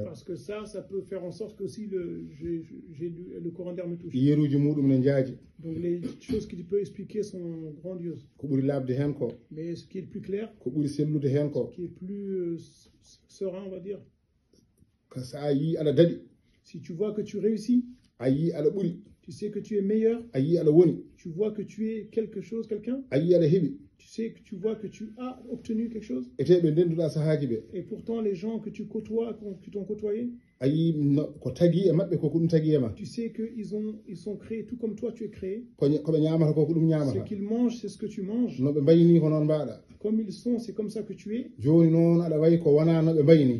Parce que ça peut faire en sorte que aussi le Coran d'air me touche. Donc les choses qu'il peut expliquer sont grandioses. Mais ce qui est le plus clair, ce qui est plus serein, on va dire, si tu vois que tu réussis, tu sais que tu es meilleur, tu vois que tu es quelque chose, quelqu'un, tu vois que tu as obtenu quelque chose, et pourtant les gens que tu côtoies, qui t'ont côtoyé, tu sais qu'ils sont créés tout comme toi tu es créé. Ce qu'ils mangent, c'est ce que tu manges. Comme ils sont, c'est comme ça que tu es.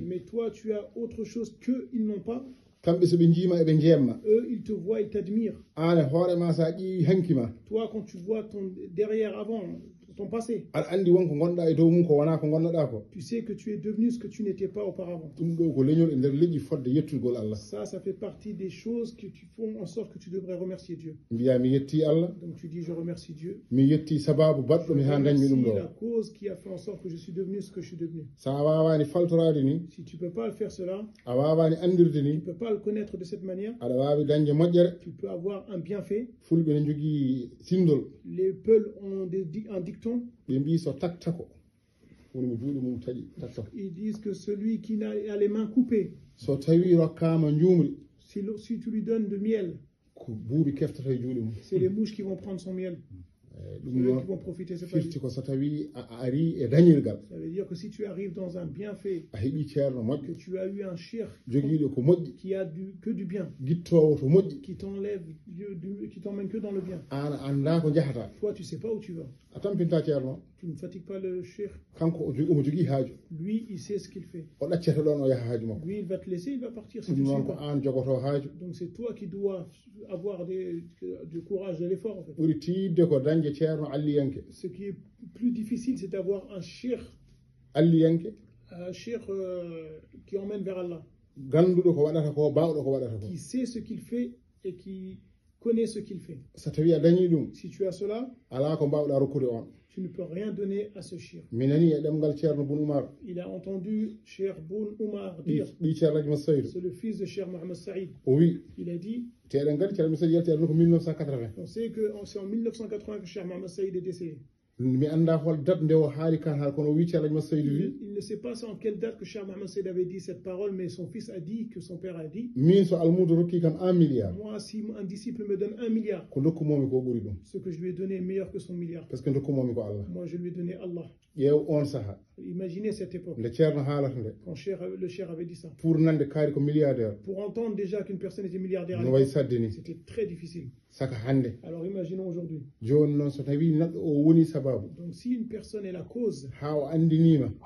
Mais toi, tu as autre chose qu'ils n'ont pas. Eux, ils te voient, ils t'admirent. Toi, quand tu vois ton derrière avant, ton passé, tu sais que tu es devenu ce que tu n'étais pas auparavant. Ça fait partie des choses qui font en sorte que tu devrais remercier Dieu. Donc tu dis, je remercie Dieu. Je remercie la cause qui a fait en sorte que je suis devenu ce que je suis devenu. Si tu ne peux pas faire cela, tu ne peux pas le connaître de cette manière, tu peux avoir un bienfait. Les Peuls ont un dicton. Ils disent que celui qui a les mains coupées, si tu lui donnes de miel, c'est les mouches qui vont prendre son miel. Ceux qui vont profiter, c'est pas lui. Ça veut dire que si tu arrives dans un bienfait, que tu as eu un shir qui a que du bien, qui t'enlève, qui t'emmène que dans le bien, toi tu sais pas où tu vas. Tu ne fatigues pas le shir. Lui, il sait ce qu'il fait. Lui, il va te laisser, il va partir si tu ne suis pas. Donc c'est toi qui dois avoir du courage, de l'effort en fait. Ce qui est plus difficile, c'est d'avoir un shir qui emmène vers Allah, qui sait ce qu'il fait et qui connaît ce qu'il fait. Si tu as cela, tu ne peux rien donner à ce shir. Il a entendu Cheikh Boun Oumar dire, c'est le fils de Cheikh Mohamed Saïd. Il a dit, on sait que c'est en 1980 que Cheikh Mohamed Saïd est décédé. Il ne sait pas en quelle date que Cheikh Mohamed Saïd avait dit cette parole, mais son fils a dit, que son père a dit, moi, si un disciple me donne 1 milliard, ce que je lui ai donné est meilleur que son milliard. Moi, je lui ai donné Allah. Imaginez cette époque, quand le Cheikh avait dit ça. Pour entendre déjà qu'une personne était milliardaire, c'était très difficile. Alors imaginons aujourd'hui. Donc si une personne est la cause,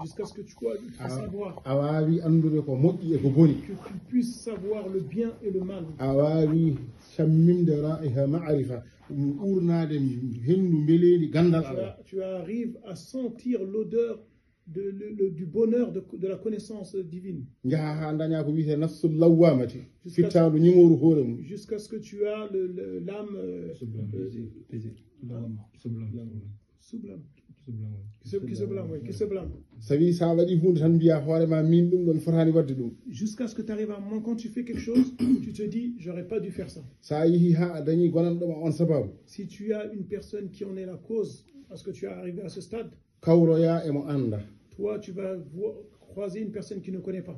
jusqu'à ce que tu puisses savoir, que tu puisses savoir le bien et le mal, tu arrives à sentir l'odeur du bonheur de la connaissance divine. Jusqu'à ce que tu as l'âme qui se blâme. Jusqu'à ce que tu arrives à un moment, quand tu fais quelque chose, tu te dis, j'aurais pas dû faire ça. Si tu as une personne qui en est la cause, parce que tu es arrivé à ce stade, toi, tu vas croiser une personne qui ne connaît pas.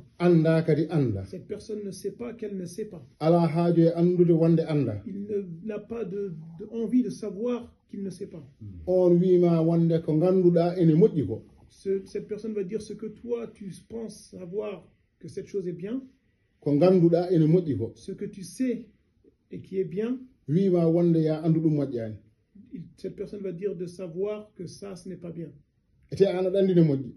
Cette personne ne sait pas qu'elle ne sait pas. Il n'a pas envie de savoir qu'il ne sait pas. Cette personne va dire ce que toi, tu penses savoir que cette chose est bien. Ce que tu sais et qui est bien. Cette personne va dire de savoir que ça, ce n'est pas bien. Et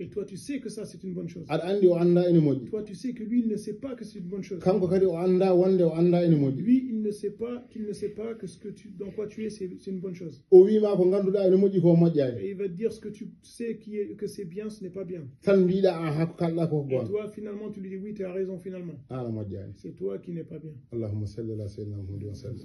toi, tu sais que ça, c'est une bonne chose. Toi, tu sais que lui, il ne sait pas que c'est une bonne chose. Lui, il ne sait pas qu'il ne sait pas que dans quoi tu es, c'est une bonne chose. Et il va te dire ce que tu sais que c'est bien, ce n'est pas bien. Et toi, finalement, tu lui dis oui, tu as raison, finalement. C'est toi qui n'es pas bien. Allahumma salli ala sayyidina Muhammad wa sallam.